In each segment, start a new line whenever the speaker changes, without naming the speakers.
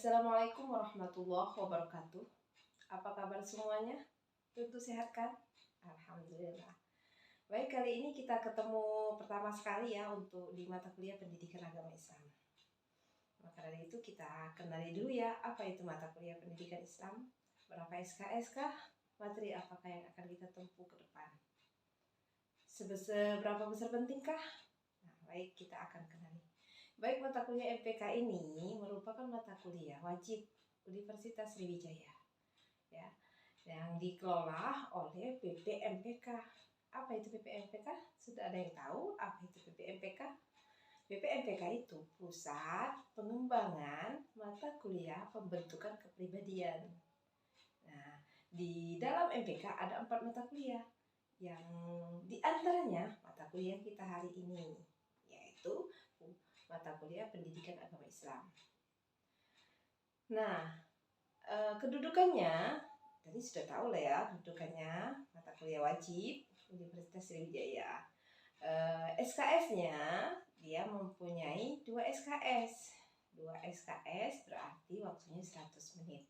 Assalamualaikum warahmatullahi wabarakatuh. Apa kabar semuanya? Tentu sehat kan? Alhamdulillah. Baik, kali ini kita ketemu pertama sekali ya untuk di mata kuliah Pendidikan Agama Islam. Maka dari itu kita kenali dulu ya, apa itu mata kuliah Pendidikan Islam, berapa SKS kah, materi apakah yang akan kita tempuh ke depan, seberapa besar pentingkah? Nah, baik, kita akan kenali. Baik, mata kuliah MPK ini merupakan mata kuliah wajib Universitas Sriwijaya ya, yang dikelola oleh PPMPK. Apa itu PPMPK? Sudah ada yang tahu apa itu PPMPK? PPMPK itu Pusat Pengembangan Mata Kuliah Pembentukan Kepribadian. Nah, di dalam MPK ada 4 mata kuliah, yang diantaranya mata kuliah kita hari ini, yaitu mata kuliah Pendidikan Agama Islam. Nah, kedudukannya tadi sudah tahu lah ya, kedudukannya mata kuliah wajib Universitas Sriwijaya. SKS-nya dia mempunyai 2 SKS. 2 SKS berarti waktunya 100 menit.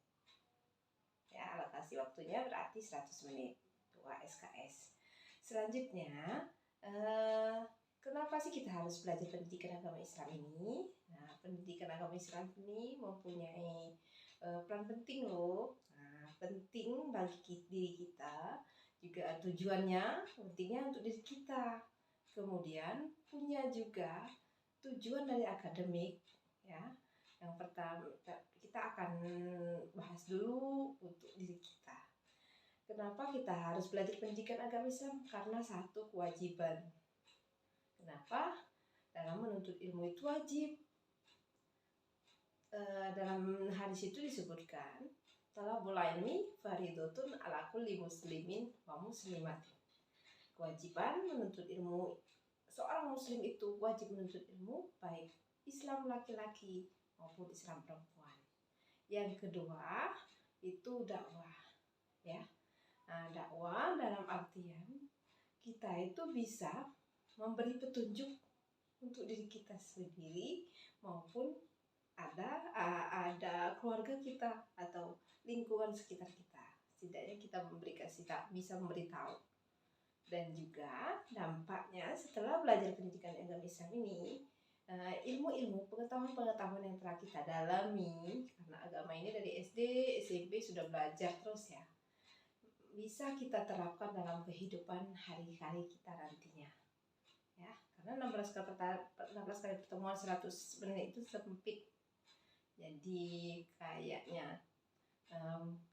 Ya, alokasi waktunya berarti 100 menit. 2 SKS. Selanjutnya, kenapa sih kita harus belajar pendidikan agama Islam ini? Nah, pendidikan agama Islam ini mempunyai peran penting loh. Nah, penting bagi diri kita, juga tujuannya pentingnya untuk diri kita. Kemudian punya juga tujuan dari akademik ya. Yang pertama kita akan bahas dulu untuk diri kita. Kenapa kita harus belajar pendidikan agama Islam? Karena satu, kewajiban. Kenapa? Dalam menuntut ilmu itu wajib. Dalam hadis itu disebutkan, talabul ilmi fardhatun ala kulli muslimin wa muslimatin. Kewajiban menuntut ilmu, seorang muslim itu wajib menuntut ilmu, baik Islam laki-laki maupun Islam perempuan. Yang kedua itu dakwah ya. Nah, dakwah dalam artian kita itu bisa memberi petunjuk untuk diri kita sendiri maupun ada keluarga kita atau lingkungan sekitar kita. Setidaknya kita bisa memberitahu. Dan juga dampaknya setelah belajar pendidikan agama Islam ini, ilmu-ilmu pengetahuan-pengetahuan yang telah kita dalami, karena agama ini dari SD, SMP sudah belajar terus ya, bisa kita terapkan dalam kehidupan hari-hari kita nantinya ya. Karena 16 kali pertemuan 100 menit itu sempit. Jadi kayaknya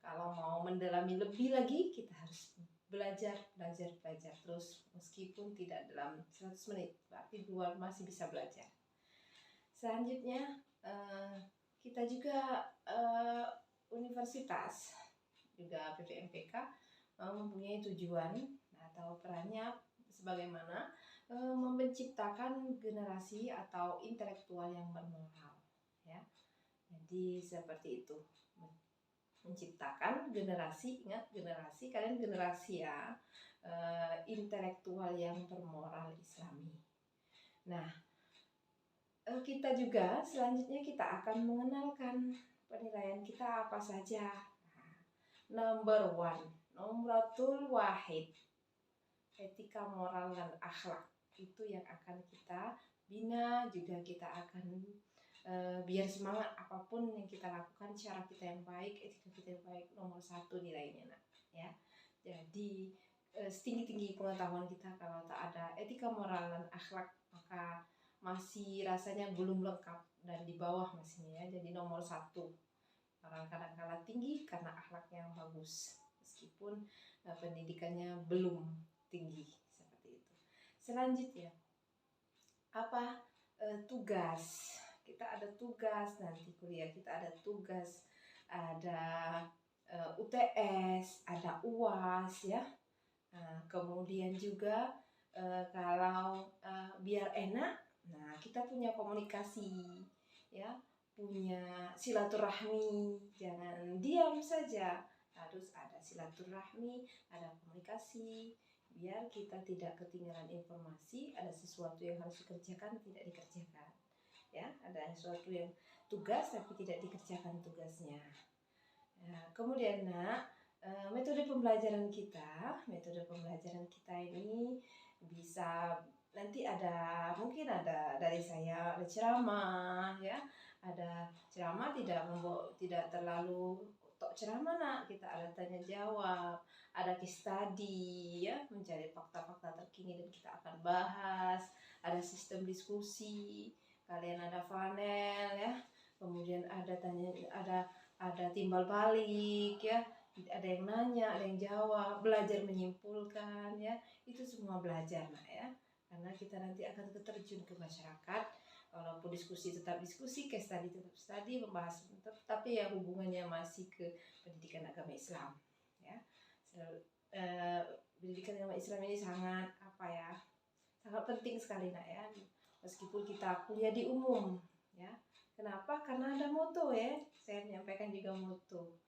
kalau mau mendalami lebih lagi, kita harus belajar terus, meskipun tidak dalam 100 menit, berarti luar masih bisa belajar. Selanjutnya kita juga universitas, juga PPMPK mempunyai tujuan atau perannya sebagaimana menciptakan generasi atau intelektual yang bermoral ya. Jadi seperti itu, menciptakan generasi, ingat generasi, kalian generasi ya, intelektual yang bermoral Islami. Nah, kita juga selanjutnya kita akan mengenalkan penilaian kita apa saja. Number 1, nomratul wahid, etika moral dan akhlak itu yang akan kita bina, juga kita akan biar semangat apapun yang kita lakukan, cara kita yang baik, etika kita yang baik, nomor 1 nilainya nak ya. Jadi setinggi-tinggi pengetahuan kita, kalau tak ada etika moral dan akhlak, maka masih rasanya belum lengkap dan di bawah masih ya. Jadi nomor 1, orang kadang-kala tinggi karena akhlaknya yang bagus, meskipun pendidikannya belum tinggi seperti itu. Selanjutnya apa? Tugas. Kita ada tugas nanti kuliah, kita ada tugas, ada UTS, ada UAS ya. Kemudian juga kalau biar enak, nah kita punya komunikasi ya, punya silaturahmi, jangan diam saja, harus ada silaturahmi, ada komunikasi, biar kita tidak ketinggalan informasi, ada sesuatu yang harus dikerjakan tidak dikerjakan ya, ada sesuatu yang tugas tapi tidak dikerjakan tugasnya. Nah, kemudian nak, metode pembelajaran kita ini bisa nanti mungkin ada dari saya ada ceramah ya, ada ceramah tidak terlalu tok ceramah nak, kita ada tanya jawab, ada case study ya, mencari fakta-fakta terkini dan kita akan bahas, ada sistem diskusi, kalian ada panel ya, kemudian ada timbal balik ya, ada yang nanya, ada yang jawab, belajar menyimpulkan ya, itu semua belajar nak ya, karena kita nanti akan terjun ke masyarakat. Walaupun diskusi tetap diskusi, case study tetap study, membahas tetap, tapi ya hubungannya masih ke pendidikan agama Islam ya. Pendidikan agama Islam ini sangat sangat penting sekali nak ya, meskipun kita kuliah di umum ya. Kenapa? Karena ada moto ya, saya menyampaikan juga moto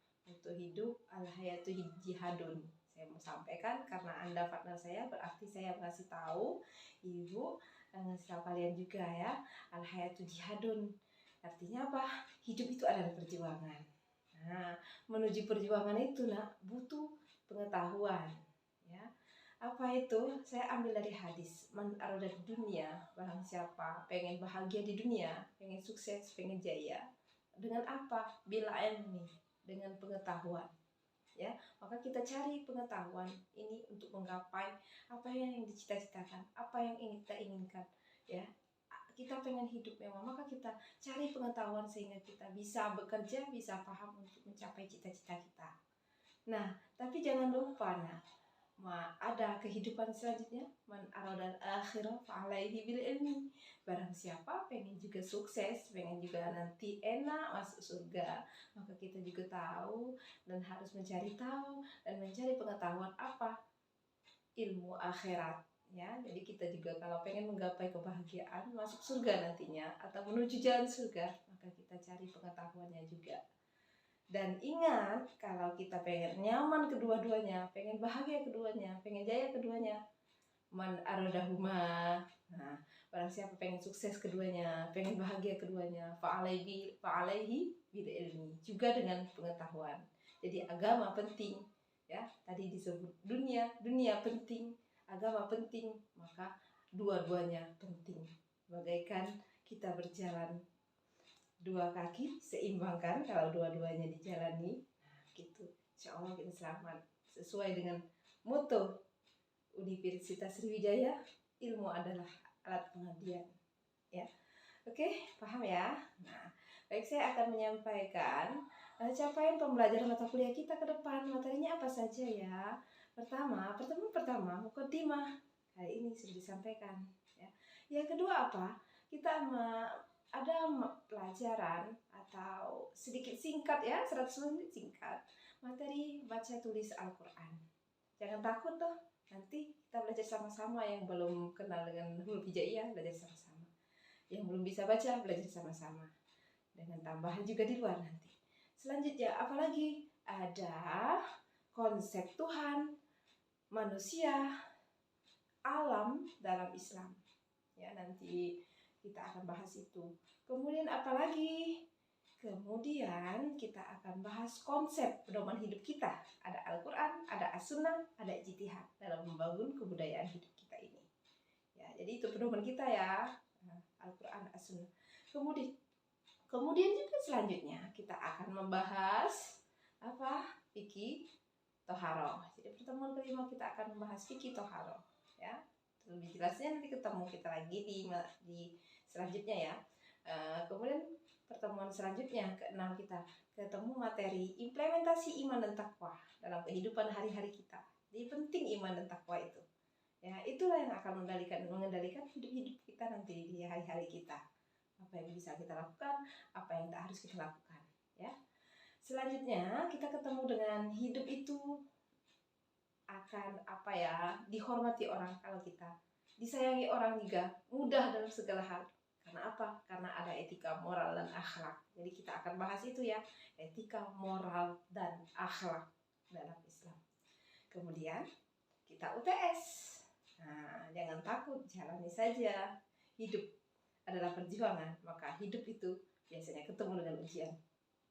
hidup al-hayatu jihadun. Saya mau sampaikan karena Anda partner saya, berarti saya ngasih tahu Ibu, ngasih tahu kalian juga ya, al-hayatu jihadun. Artinya apa? Hidup itu adalah perjuangan. Nah, menuju perjuangan itu nak butuh pengetahuan ya. Apa itu? Saya ambil dari hadis, man arada dunia, barang siapa pengen bahagia di dunia, pengen sukses, pengen jaya, dengan apa? Bila ilmi, dengan pengetahuan ya. Maka kita cari pengetahuan ini untuk menggapai apa yang dicita-citakan, apa yang ingin kita inginkan ya. Kita pengen hidup memang, maka kita cari pengetahuan sehingga kita bisa bekerja, bisa paham untuk mencapai cita-cita kita. Nah, tapi jangan lupa nah, ada kehidupan selanjutnya, man aradal akhirah fa'alaihi bil ilmi. Barang siapa pengen juga sukses, pengen juga nanti enak masuk surga, maka kita juga tahu dan harus mencari tahu dan mencari pengetahuan apa? Ilmu akhirat ya. Jadi kita juga kalau pengen menggapai kebahagiaan, masuk surga nantinya atau menuju jalan surga, maka kita cari pengetahuannya juga. Dan ingat, kalau kita pengen nyaman kedua-duanya, pengen bahagia keduanya, pengen jaya keduanya, man aradahuma. Nah, barang siapa pengen sukses keduanya, pengen bahagia keduanya, fa'alaihi bil ilmi, juga dengan pengetahuan. Jadi agama penting ya. Tadi disebut dunia penting, agama penting, maka dua-duanya penting. Bagaikan kita berjalan dua kaki, seimbangkan kalau dua-duanya dijalani. Nah, gitu. Insya Allah kita selamat. Sesuai dengan moto Universitas Sriwijaya, ilmu adalah alat pengabdian. Ya, oke, paham ya? Nah, baik, saya akan menyampaikan capaian pembelajaran mata kuliah kita ke depan. Materinya apa saja ya? Pertama, mukadimah. Hari ini sudah disampaikan. Ya. Yang kedua apa? Kita ada pelajaran atau sedikit singkat ya, 100 menit singkat, materi baca tulis Al-Quran. Jangan takut tuh, nanti kita belajar sama-sama. Yang belum kenal dengan huruf hijaiyah, belajar sama-sama. Yang belum bisa baca, belajar sama-sama. Dengan tambahan juga di luar nanti. Selanjutnya, apalagi? Ada konsep Tuhan, manusia, alam dalam Islam. Ya, nanti kita akan bahas itu. Kemudian apalagi? Kemudian kita akan bahas konsep pedoman hidup kita. Ada Al-Quran, ada As-Sunnah, ada ijtihad dalam membangun kebudayaan hidup kita ini. Ya, jadi itu pedoman kita ya. Al-Quran, As-Sunnah. Kemudian juga selanjutnya kita akan membahas apa? Fikih Toharoh. Jadi pertemuan kelima kita akan membahas fikih Toharoh. Ya. Lebih jelasnya nanti ketemu kita lagi di selanjutnya ya. Kemudian pertemuan selanjutnya ke-6 kita ketemu materi implementasi iman dan takwa dalam kehidupan hari-hari kita. Jadi penting iman dan takwa itu. Ya, itulah yang akan mengendalikan hidup kita nanti di hari-hari kita. Apa yang bisa kita lakukan, apa yang tak harus kita lakukan, ya. Selanjutnya kita ketemu dengan hidup itu akan dihormati orang kalau kita, disayangi orang juga, mudah dalam segala hal. Karena apa? Karena ada etika, moral, dan akhlak. Jadi kita akan bahas itu ya, etika, moral, dan akhlak dalam Islam. Kemudian kita UTS. Nah, jangan takut, jalani saja. Hidup adalah perjuangan, maka hidup itu biasanya ketemu dengan ujian.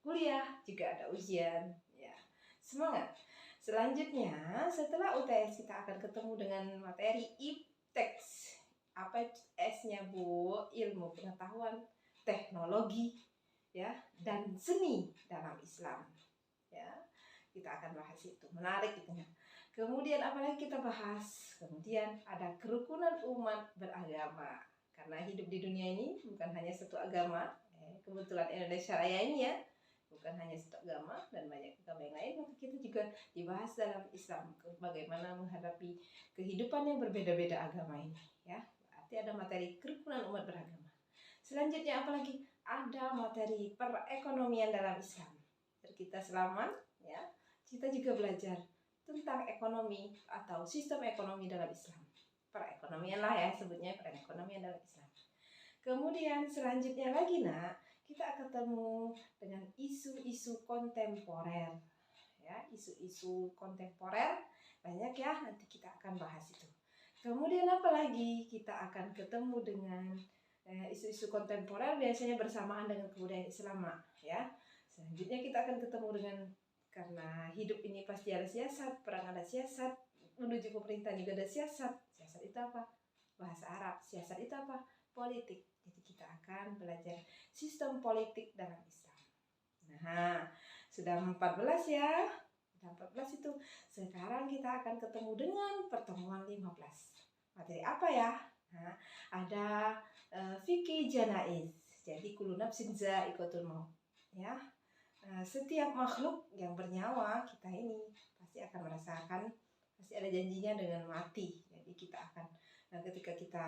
Kuliah juga ada ujian, ya. Semangat. Selanjutnya, setelah UTS kita akan ketemu dengan materi IPTEX. Apa S-nya, Bu? Ilmu pengetahuan, teknologi, ya, dan seni dalam Islam. Ya, kita akan bahas itu. Menarik gitu ya. Kemudian apalagi kita bahas? Kemudian ada kerukunan umat beragama. Karena hidup di dunia ini bukan hanya satu agama. Kebetulan Indonesia Raya ini ya, bukan hanya satu agama dan banyak agama yang lain, maka kita juga dibahas dalam Islam bagaimana menghadapi kehidupan yang berbeda-beda agama ini, ya. Berarti ada materi kerukunan umat beragama. Selanjutnya apalagi? Ada materi perekonomian dalam Islam. Kita selama, ya, kita juga belajar tentang ekonomi atau sistem ekonomi dalam Islam. Perekonomian lah ya sebutnya, perekonomian dalam Islam. Kemudian selanjutnya lagi kita akan ketemu dengan isu-isu kontemporer. Ya, isu-isu kontemporer banyak ya, nanti kita akan bahas itu. Kemudian apa lagi? Kita akan ketemu dengan isu-isu kontemporer biasanya bersamaan dengan kebudayaan Islam, ya. Selanjutnya kita akan ketemu dengan, karena hidup ini pasti ada siasat, perang ada siasat, menuju pemerintahan juga ada siasat. Siasat itu apa? Bahasa Arab. Siasat itu apa? Politik. Jadi kita akan belajar sistem politik dalam Islam. Nah, sudah 14 ya. Sudah 14 itu. Sekarang kita akan ketemu dengan pertemuan 15. Materi apa ya? Nah, ada fikih janaiz. Jadi kullu nafsin za'iqatul maut. Ya. Setiap makhluk yang bernyawa kita ini pasti akan merasakan, pasti ada janjinya dengan mati. Jadi kita akan, ketika kita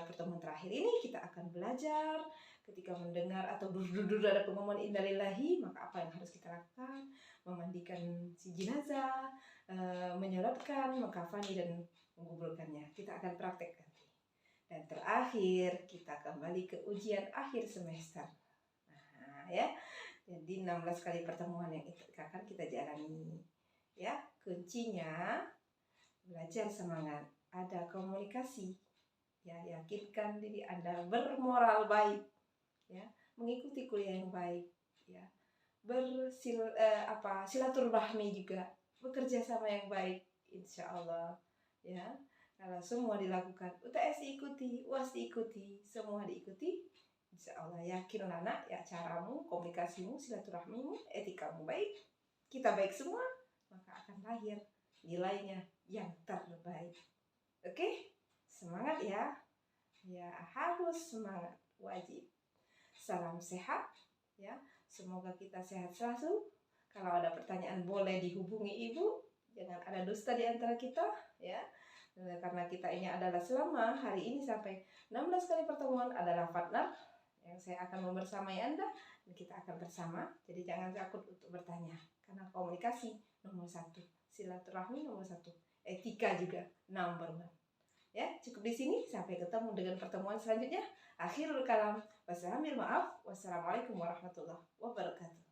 pertemuan terakhir ini kita akan belajar, ketika mendengar atau duduk ada pengumuman innalillahi, maka apa yang harus kita lakukan? Memandikan si jenazah, menyolatkan, mengkafani dan menguburkannya. Kita akan praktek nanti. Dan terakhir kita kembali ke ujian akhir semester. Nah, ya. Jadi 16 kali pertemuan yang akan kita jalani. Ya, kuncinya belajar semangat, ada komunikasi. Ya, yakinkan diri Anda bermoral baik, ya, mengikuti kuliah yang baik, ya. Silaturahmi juga, bekerja sama yang baik, insya Allah, ya. Kalau semua dilakukan, UTS diikuti, UAS diikuti, semua diikuti, insya Allah yakinlah nak, ya, caramu, komunikasimu, silaturahmimu, etikamu baik, kita baik semua, maka akan lahir nilainya yang terbaik. Oke? Semangat ya. Ya, harus semangat, wajib. Salam sehat, ya. Semoga kita sehat selalu. Kalau ada pertanyaan boleh dihubungi Ibu. Jangan ada dusta di antara kita, ya. Karena kita ini adalah selama hari ini sampai 16 kali pertemuan adalah partner yang saya akan membersamai Anda dan kita akan bersama. Jadi jangan takut untuk bertanya, karena komunikasi nomor 1, silaturahmi nomor 1, etika juga nomor 1. Ya, cukup di sini, sampai ketemu dengan pertemuan selanjutnya. Akhirul kalam, wassalamualaikum warahmatullahi wabarakatuh.